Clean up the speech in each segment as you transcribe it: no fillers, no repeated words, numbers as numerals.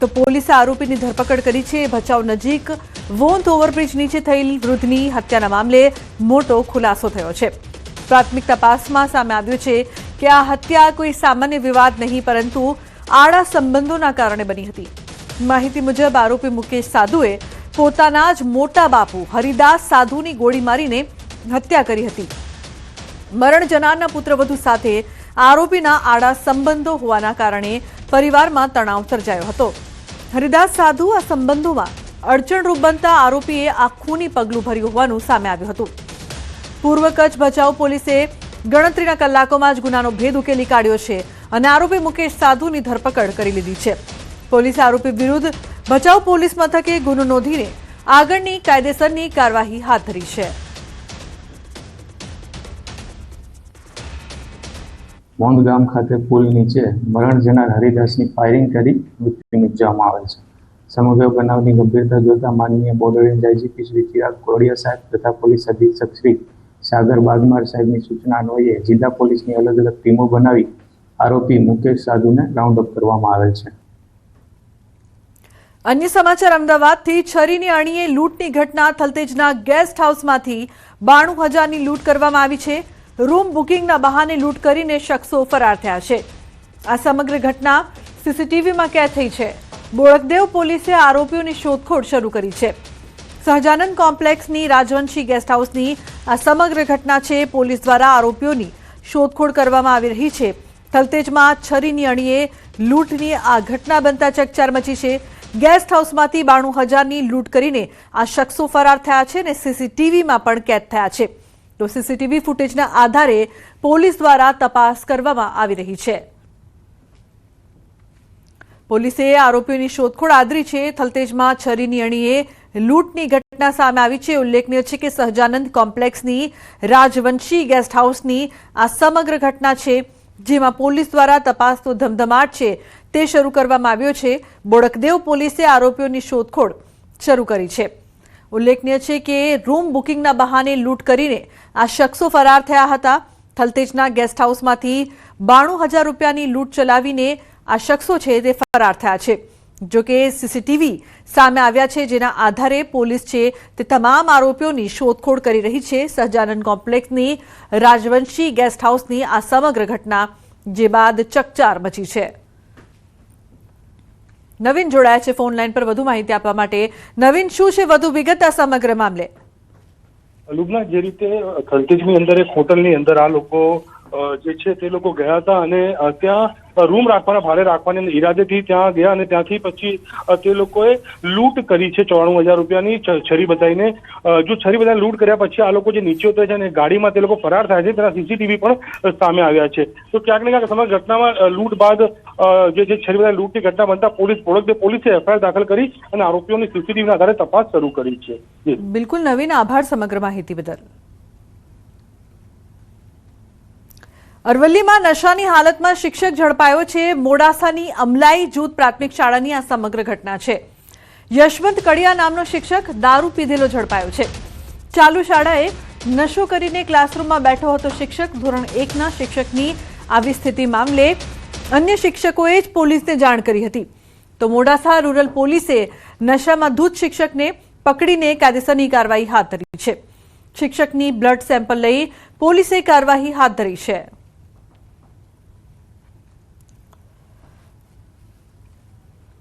તો પોલીસે આરોપીની ધરપકડ કરી છે। ભચાઉ નજીક વોંત ઓવરબ્રિજ નીચે થયેલ વૃદ્ધની હત્યાના મામલે મોટો ખુલાસો થયો છે। પ્રાથમિક તપાસમાં સામે આવ્યું છે કે આ હત્યા કોઈ સામાન્ય વિવાદ નહીં પરંતુ આડા સંબંધોના કારણે બની હતી। માહિતી મુજબ આરોપી મુકેશ સાધુએ પોતાના જ મોટા બાપુ હરિદાસ સાધુની ગોળી મારીને હત્યા કરી હતી। મરણ જનારના પુત્રવધુ સાથે આરોપીના આડા સંબંધો હોવાના કારણે પરિવારમાં તણાવ સર્જાયો હતો। હરિદાસ સાધુ આ સંબંધોમાં અડચણરૂપ બનતા આરોપીએ આ ખૂની પગલું ભર્યું હોવાનું સામે આવ્યું હતું। પૂર્વ કચ્છ ભચાઉ પોલીસે ગણતરીના કલાકોમાં જ ગુનાનો ભેદ ઉકેલી કાઢ્યો છે અને આરોપી મુકેશ સાધુની ધરપકડ કરી લીધી છે। પોલીસે આરોપી વિરુદ્ધ ભચાઉ પોલીસ મથકે ગુનો નોંધીને આગળની કાયદેસરની કાર્યવાહી હાથ ધરી છે। વોંધ ગામ ખાતે પુલ નીચે મરણ જનાર હરિદાસની ફાયરિંગ કરી મૃત્યુ નિપજાવવામાં આવે છે। સમગ્ર બનાવની ગંભીરતા જોતા માનનીય border range IGP Shri Chirag Kodiya સાહેબ તથા પોલીસ અધિક્ષક શ્રી સાગર બાગમાર સાહેબની સૂચના અન્વયે જિલ્લા પોલીસની અલગ અલગ ટીમો બનાવી આરોપી મુકેશ સાધુને રાઉન્ડ અપ કરવામાં આવેલ છે। અન્ય સમાચાર અમદાવાદથી છરીની અણીએ લૂંટની ઘટના થલતેજના ગેસ્ટ હાઉસમાંથી 92,000ની લૂંટ કરવામાં આવી છે। રૂમ બુકિંગના બહાને લૂંટ કરીને શખ્સો ફરાર થયા છે। આ સમગ્ર ઘટના સીસીટીવીમાં કેદ થઈ છે। બોળકદેવ પોલીસે આરોપીઓની શોધખોળ શરૂ કરી છે। સહજાનંદ કોમ્પ્લેક્સની રાજવંશી ગેસ્ટ હાઉસની આ સમગ્ર ઘટના છે। પોલીસ દ્વારા આરોપીઓની શોધખોળ કરવામાં આવી રહી છે। થલતેજમાં છરીની અણીએ લૂંટની આ ઘટના બનતા ચકચાર મચી છે। ગેસ્ટ હાઉસમાંથી 92,000ની લૂંટ કરીને આ શખ્સો ફરાર થયા છે અને સીસીટીવીમાં પણ કેદ થયા છે। તો સીસીટીવી ફૂટેજના આધારે પોલીસ દ્વારા તપાસ કરવામાં આવી રહી છે। પોલીસે આરોપીઓની શોધખોળ આદરી છે। થલતેજમાં છરીની અણીએ લૂંટની ઘટના સામે આવી છે। ઉલ્લેખનીય છે કે સહજાનંદ કોમ્પ્લેક્સની રાજવંશી ગેસ્ટ હાઉસની આ સમગ્ર ઘટના છે જેમાં પોલીસ દ્વારા તપાસનો ધમધમાટ છે તે શરૂ કરવામાં આવ્યો છે। બોળકદેવ પોલીસે આરોપીઓની શોધખોળ શરૂ કરી છે। ઉલ્લેખનીય છે કે રૂમ બુકિંગના બહાને લૂંટ કરીને આ શખ્સો ફરાર થયા હતા। થલતેજના ગેસ્ટ હાઉસમાંથી 92,000 રૂપિયાની લૂંટ ચલાવીને આ શખ્સો છે તે ફરાર થયા છે। જોકે સીસીટીવી સામે આવ્યા છે જેના આધારે પોલીસ છે તે તમામ આરોપીઓની શોધખોળ કરી રહી છે। સહજાનંદ કોમ્પ્લેક્સની રાજવંશી ગેસ્ટ હાઉસની આ સમગ્ર ઘટના જે બાદ ચકચાર મચી છે। નવીન જોડાયા છે ફોન લાઈન પર વધુ માહિતી આપવા માટે। નવીન, શું છે વધુ વિગત આ સમગ્ર મામલે? લુબના, જે રીતે થલતેજની અંદર એક હોટલની અંદર આ લોકો જે છે તે લોકો ગયા હતા અને ત્યાં રૂમ રાખવાના ભાડે રાખવાના ઈરાદેથી ત્યાં ગયા અને ત્યાંથી પછી તે લોકોએ લૂંટ કરી છે 94,000 રૂપિયાની છરી બતાવીને। જો છરી બતાવીને લૂંટ કર્યા પછી આ લોકો જે નીચે ઉતરે છે અને ગાડીમાં તે લોકો ફરાર થાય છે તેના સીસીટીવી પણ સામે આવ્યા છે। તો ક્યાંક ને ક્યાંક સમગ્ર ઘટનામાં લૂંટ બાદ જે છરી બતાવીને લૂંટની ઘટના બનતા પોલીસે એફઆઈઆર દાખલ કરી અને આરોપીઓની સીસીટીવીના આધારે તપાસ શરૂ કરી છે। બિલકુલ નવીન, આભાર સમગ્ર માહિતી બદલ। અરવલ્લીમાં નશાની હાલતમાં શિક્ષક ઝડપાયો છે। મોડાસાની અમલાઈ જૂથ પ્રાથમિક શાળાની આ સમગ્ર ઘટના છે। યશવંત કડિયા નામનો શિક્ષક દારૂ પીધેલો ઝડપાયો છે। ચાલુ શાળાએ નશો કરીને ક્લાસરૂમમાં બેઠો હતો શિક્ષક। ધોરણ 1ના શિક્ષકની આવી સ્થિતિ મામલે અન્ય શિક્ષકોએ જ પોલીસને જાણ કરી હતી। તો મોડાસા રૂરલ પોલીસે નશામાં ધૂત શિક્ષકને પકડીને કાયદેસરની કાર્યવાહી હાથ ધરી છે। શિક્ષકની બ્લડ સેમ્પલ લઈ પોલીસે કાર્યવાહી હાથ ધરી છે।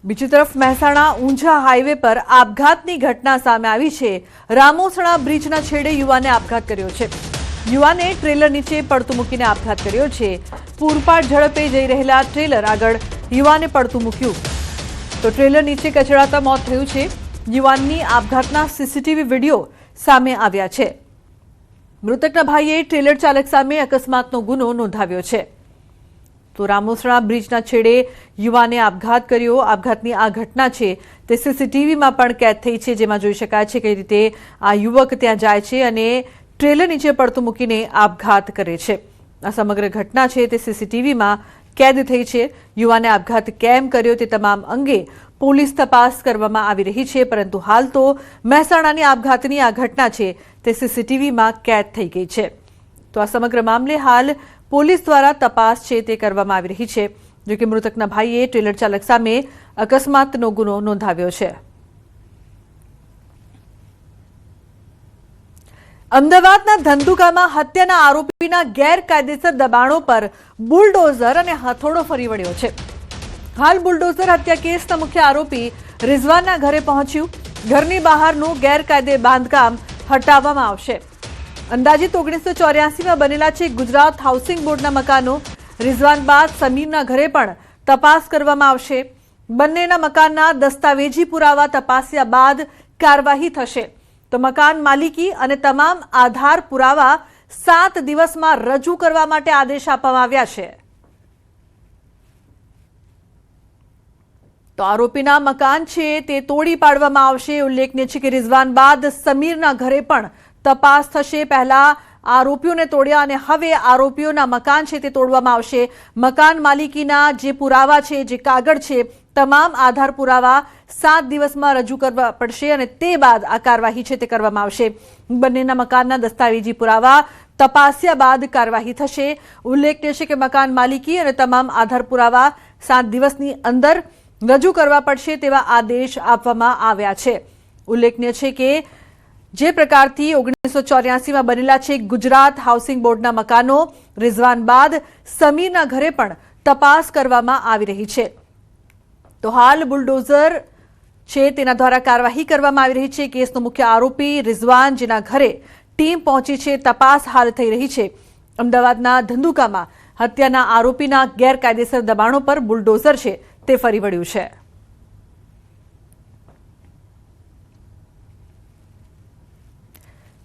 બીજી તરફ મહેસાણા ઊંઝા હાઈવે પર આપઘાતની ઘટના સામે આવી છે। રામોસણા બ્રિજના છેડે યુવાને આપઘાત કર્યો છે। યુવાને ટ્રેલર નીચે પડતું મૂકીને આપઘાત કર્યો છે। પૂરપાટ ઝડપે જઈ રહેલા ટ્રેલર આગળ યુવાને પડતું મૂક્યું તો ટ્રેલર નીચે કચડાતા મોત થયું છે। યુવાનની આપઘાતના સીસીટીવી વિડીયો સામે આવ્યા છે। મૃતકના ભાઈએ ટ્રેલર ચાલક સામે અકસ્માતનો ગુનો નોંધાવ્યો છે। તો રામોસણા બ્રિજના છેડે યુવાને આપઘાત કર્યો। આપઘાતની આ ઘટના છે તે સીસીટીવીમાં પણ કેદ થઈ છે જેમાં જોઈ શકાય છે કઈ રીતે આ યુવક ત્યાં જાય છે અને ટ્રેલર નીચે પડતું મૂકીને આપઘાત કરે છે। આ સમગ્ર ઘટના છે તે સીસીટીવીમાં કેદ થઈ છે। યુવાને આપઘાત કેમ કર્યો તે તમામ અંગે પોલીસ તપાસ કરવામાં આવી રહી છે પરંતુ હાલ તો મહેસાણાની આપઘાતની આ ઘટના છે તે સીસીટીવીમાં કેદ થઈ ગઈ છે। તો આ સમગ્ર મામલે હાલ પોલીસ દ્વારા તપાસ છે તે કરવામાં આવી રહી છે। જો કે મૃતકના ભાઈએ ટ્રેલર ચાલક સામે અકસ્માતનો ગુનો નોંધાવ્યો છે. અમદાવાદના ધંધુકામાં હત્યાના આરોપીના ગેરકાયદેસર દબાણો પર બુલડોઝર અને હથોડો ફરી વળ્યો છે. હાલ બુલડોઝર હત્યા કેસના મુખ્ય આરોપી રિઝવાનના ઘરે પહોંચ્યું. ઘરની બહારનું ગેરકાયદે બાંધકામ હટાવવામાં આવશે. અંદાજિત 1984માં બનેલા છે ગુજરાત હાઉસિંગ બોર્ડના મકાનો. રિઝવાન બાદ સમીરના ઘરે પણ તપાસ કરવામાં આવશે. બંનેના મકાનના દસ્તાવેજી પુરાવા તપાસ્યા બાદ કાર્યવાહી થશે. તો મકાન માલિકી અને તમામ આધાર પુરાવા 7 દિવસમાં રજૂ કરવા માટે આદેશ આપવામાં આવ્યા છે. તો આરોપીના મકાન છે તે તોડી પાડવામાં આવશે. ઉલ્લેખનીય છે કે રિઝવાન બાદ સમીરના ઘરે પણ તપાસ થશે. પહેલા આરોપીઓને તોડ્યા અને હવે આરોપીઓના મકાન છે તે તોડવામાં આવશે. મકાન માલિકીના જે પુરાવા છે, જે કાગળ છે, તમામ આધાર પુરાવા 7 દિવસમાં રજૂ કરવા પડશે અને તે બાદ આ કાર્યવાહી છે તે કરવામાં આવશે. બંનેના મકાનના દસ્તાવેજી પુરાવા તપાસ્યા બાદ કાર્યવાહી થશે. ઉલ્લેખનીય છે કે મકાન માલિકી અને તમામ આધાર પુરાવા 7 દિવસની અંદર રજૂ કરવા પડશે તેવા આદેશ આપવામાં આવ્યા છે. ઉલ્લેખનીય છે કે જે પ્રકારથી 1984માં બનેલા છે ગુજરાત હાઉસિંગ બોર્ડના મકાનો, રિઝવાન બાદ સમીરના ઘરે પણ તપાસ કરવામાં આવી રહી છે. તો હાલ બુલડોઝર છે તેના દ્વારા કાર્યવાહી કરવામાં આવી રહી છે. કેસનો મુખ્ય આરોપી રિઝવાન, જેના ઘરે ટીમ પહોંચી છે, તપાસ હાલ થઈ રહી છે. અમદાવાદના ધંધુકામાં હત્યાના આરોપીના ગેરકાયદેસર દબાણો પર બુલડોઝર છે તે ફરી વળ્યું છે.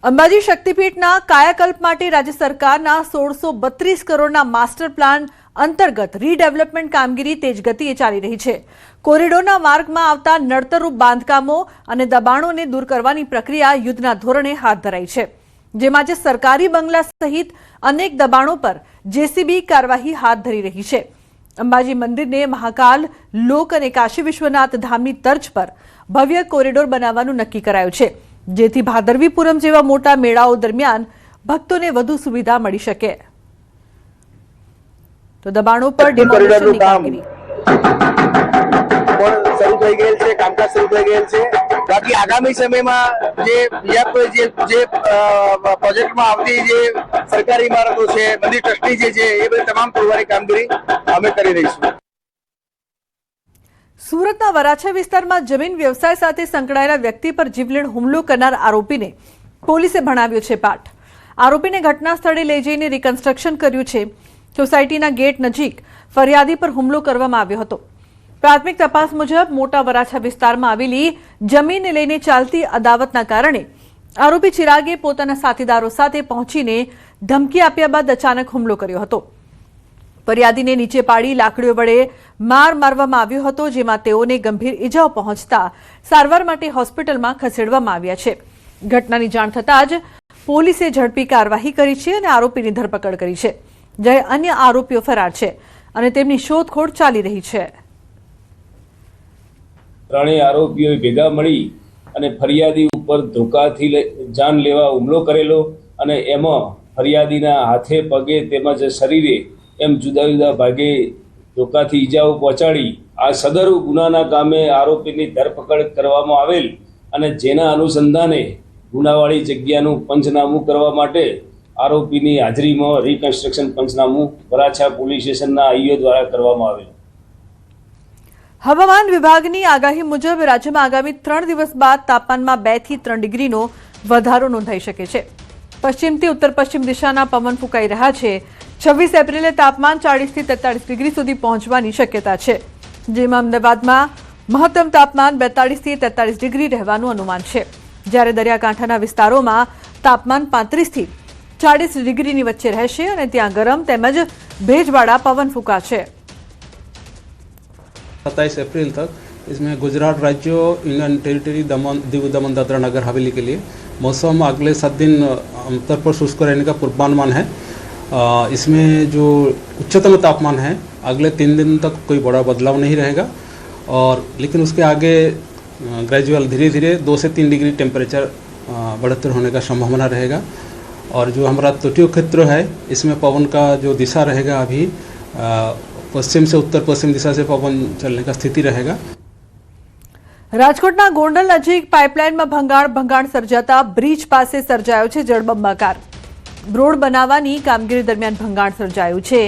અંબાજી શક્તિપીઠના કાયાકલ્પ માટે રાજ્ય સરકારના 1632 કરોડના માસ્ટર પ્લાન અંતર્ગત રીડેવલપમેન્ટ કામગીરી તેજ ગતિએ ચાલી રહી છે. કોરિડોરના માર્ગમાં આવતા નડતરરૂપ બાંધકામો અને દબાણોને દૂર કરવાની પ્રક્રિયા યુદ્ધના ધોરણે હાથ ધરાઈ છે. જેમાં આજે સરકારી બંગલા સહિત અનેક દબાણો પર જેસીબી કાર્યવાહી હાથ ધરી રહી છે. અંબાજી મંદિરને મહાકાલ, લોક અને કાશી વિશ્વનાથ ધામની તર્જ પર ભવ્ય કોરિડોર બનાવવાનું નક્કી કરાયું છે, જેથી ભાદરવી પૂનમ જેવા મોટા મેળાઓ દરમિયાન ભક્તોને વધુ સુવિધા મળી શકે. તો દબાણો પર ડિમોલિશનની કામગીરી શરૂ થઈ ગયેલ છે, કામકાજ શરૂ થઈ ગયેલ છે. બાકી આગામી સમયમાં જે બીજા કોઈ જે પ્રોજેક્ટમાં આવતી જે સરકારી ઇમારતો છે, મંદિર ટ્રસ્ટની જે છે, એ બધી તમામ તોડવાની કામગીરી અમે કરી રહીશું. સુરતના વરાછા વિસ્તારમાં જમીન વ્યવસાય સાથે સંકળાયેલા વ્યક્તિ પર જીવલેણ હુમલો કરનાર આરોપીને પોલીસે ભણાવ્યો છે પાઠ. આરોપીને ઘટના સ્થળે લઈ જઈને રિકન્સ્ટ્રક્શન કર્યું છે. સોસાયટીના ગેટ નજીક ફરિયાદી પર હુમલો કરવામાં આવ્યો હતો. પ્રાથમિક તપાસ મુજબ મોટા વરાછા વિસ્તારમાં આવેલી જમીનને લઈને ચાલતી અદાવતના કારણે આરોપી ચિરાગે પોતાના સાથીદારો સાથે પહોંચીને ધમકી આપ્યા બાદ અચાનક હુમલો કર્યો હતો. ફરિયાદીને નીચે પાડી લાકડીઓ વડે માર મારવામાં આવ્યો હતો, જેમાં તેઓને ગંભીર ઈજાઓ પહોંચતા સારવાર માટે હોસ્પિટલમાં ખસેડવામાં આવ્યા છે. ઘટનાની જાણ થતાં જ પોલીસે ઝડપી કાર્યવાહી કરી છે અને આરોપીની ધરપકડ કરી છે, જ્યારે અન્ય આરોપીઓ ફરાર છે અને તેમની શોધખોળ ચાલી રહી છે. ત્રણેય આરોપીઓએ ભેગા મળી અને ફરિયાદી ઉપર ધોકાથી જાન લેવા હુમલો કરેલો અને એમાં ફરિયાદીના હાથે, પગે તેમજ શરીરે એમ જુદા જુદા ભાગે ધોકાથી ઈજાઓ પહોંચાડી આ સદરુ ગુનાના કામે આરોપીની ધરપકડ કરવામાં આવેલ અને જેના અનુસંધાને ગુનાવાળી જગ્યાનું પંચનામું કરવા માટે આરોપીની હાજરીમાં રિકન્સ્ટ્રક્શન પંચનામું વરાછા પોલીસ સ્ટેશનના આઈઓ દ્વારા કરવામાં આવેલ. હવામાન વિભાગની આગાહી મુજબ રાજ્યમાં આગામી 3 દિવસ બાદ તાપમાનમાં 2 થી 3 ડિગ્રીનો વધારો નોંધાઈ શકે છે. પશ્ચિમથી ઉત્તર પશ્ચિમ દિશાના પવન ફૂંકાઈ રહ્યા છે. 26 એપ્રિલે તાપમાન 40 થી 43 ડિગ્રી સુધી પહોંચવાની શક્યતા છે, જેમાં અમદાવાદમાં મહત્તમ તાપમાન 42 થી 43 ડિગ્રી રહેવાનું અનુમાન છે, જ્યારે દરિયાકાંઠાના વિસ્તારોમાં તાપમાન 35 થી 40 ડિગ્રીની વચ્ચે રહેશે અને ત્યાં ગરમ તેમજ ભેજવાળા પવન ફૂંકાશે. 27 अप्रैल तक इसमें गुजरात राज्य, यूनियन टेरिटरी, दीव दमन दादरा नगर हवेली के लिए मौसम अगले 7 दिन आमतौर पर शुष्क रहने का पूर्वानुमान है. इसमें जो उच्चतम तापमान है अगले 3 दिन तक कोई बड़ा बदलाव नहीं रहेगा, और लेकिन उसके आगे ग्रेजुअल धीरे धीरे 2 से 3 डिग्री टेम्परेचर बढ़ोतरी होने का संभावना रहेगा. और जो हमारा तटीय क्षेत्र है इसमें पवन का जो दिशा रहेगा अभी पश्चिम से उत्तर पश्चिम दिशा से पवन चलने का स्थिति रहेगा। રાજકોટના ગોંડલ નજીક પાઇપલાઇનમાં ભંગાણ સર્જાતા બ્રિજ પાસે સર્જાયો છે જળબંબાકાર. રોડ બનાવવાની કામગીરી દરમિયાન ભંગાણ સર્જાયું છે.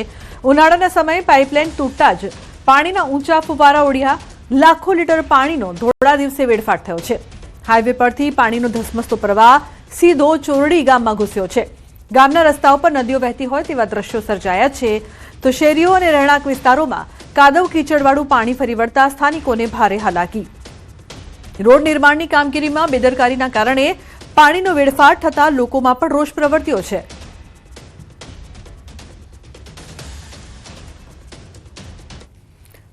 ઉનાળાના સમયે પાઇપલાઇન તૂટતા જ પાણીના ઊંચા ફુવારા ઉડ્યા. લાખો લીટર પાણીનો ધોળા દિવસે વેડફાટ થયો છે. હાઈવે પરથી પાણીનો ધસમસતો પ્રવાહ સીધો ચોરડી ગામમાં ઘૂસ્યો છે. ગામના રસ્તાઓ પર નદીઓ વહેતી હોય તેવા દ્રશ્યો સર્જાયા છે. તો શેરીઓ અને રહેણાંક વિસ્તારોમાં કાદવ કીચડવાળું પાણી ફરી વળતા સ્થાનિકોને ભારે હાલાકી. રોડ નિર્માણની કામગીરીમાં બેદરકારીના કારણે પાણીનો વેડફાટ થતા લોકોમાં પણ રોષ પ્રવર્ત્યો છે.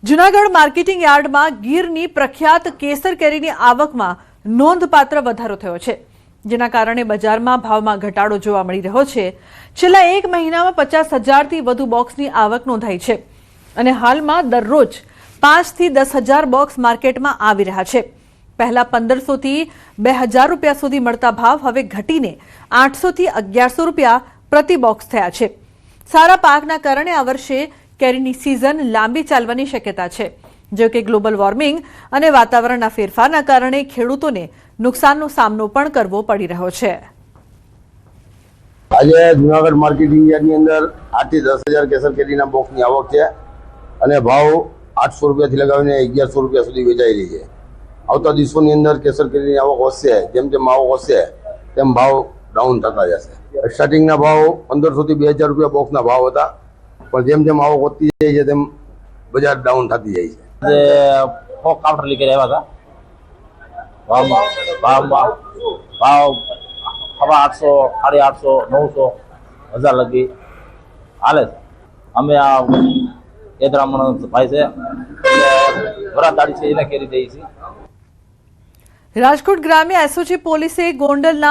જૂનાગઢ માર્કેટિંગ યાર્ડમાં ગીરની પ્રખ્યાત કેસર કેરીની આવકમાં નોંધપાત્ર વધારો થયો છે, જેના કારણે બજારમાં ભાવમાં ઘટાડો જોવા મળી રહ્યો છે. છેલ્લા એક મહિનામાં 50,000થી વધુ બોક્સની આવક નોંધાઈ છે અને હાલમાં દરરોજ 5 થી 10,000 બોક્સ માર્કેટમાં આવી રહ્યા છે. પહેલા 1,500 થી 2,000 રૂપિયા સુધી મળતા ભાવ હવે ઘટીને 800 થી 1,100 રૂપિયા પ્રતિ બોક્સ થયા છે. સારા પાકના કારણે આ વર્ષે કેરીની સિઝન લાંબી ચાલવાની શક્યતા છે. જો કે ગ્લોબલ વોર્મિંગ અને વાતાવરણના ફેરફારના કારણે ખેડૂતોને નુકસાનનો સામનો પણ કરવો પડી રહ્યો છે. આજે જુનાગઢ માર્કેટિંગ યાર્ડની અંદર 8 થી 10,000 કેસર કેરીના બોક્સની આવક છે અને ભાવ 800 રૂપિયાથી લગાવીને 1,100 રૂપિયા સુધી વેચાઈ રહી છે. આવતા દિવસોની અંદર કેસર કેરીની આવક વધશે, જેમ જેમ આવક વધશે તેમ ભાવ ડાઉન થતા જશે. સ્ટાર્ટિંગના ભાવ 1,500 થી 2,000 રૂપિયા બોક્સના ભાવ હતા, પણ જેમ જેમ આવક વધતી જાય છે તેમ બજાર ડાઉન થતી જાય છે. કાઉન્ટર લેકે આવ્યા હતા, ભાવ 800, 850, 900, 1,000 લગી હાલે છે. અમે આ કેદરામણ ભાઈ છે વરાદાડી છે એને કેરી દઈએ છીએ. રાજકોટ ગ્રામ્ય એસઓજી પોલીસે ગોંડલના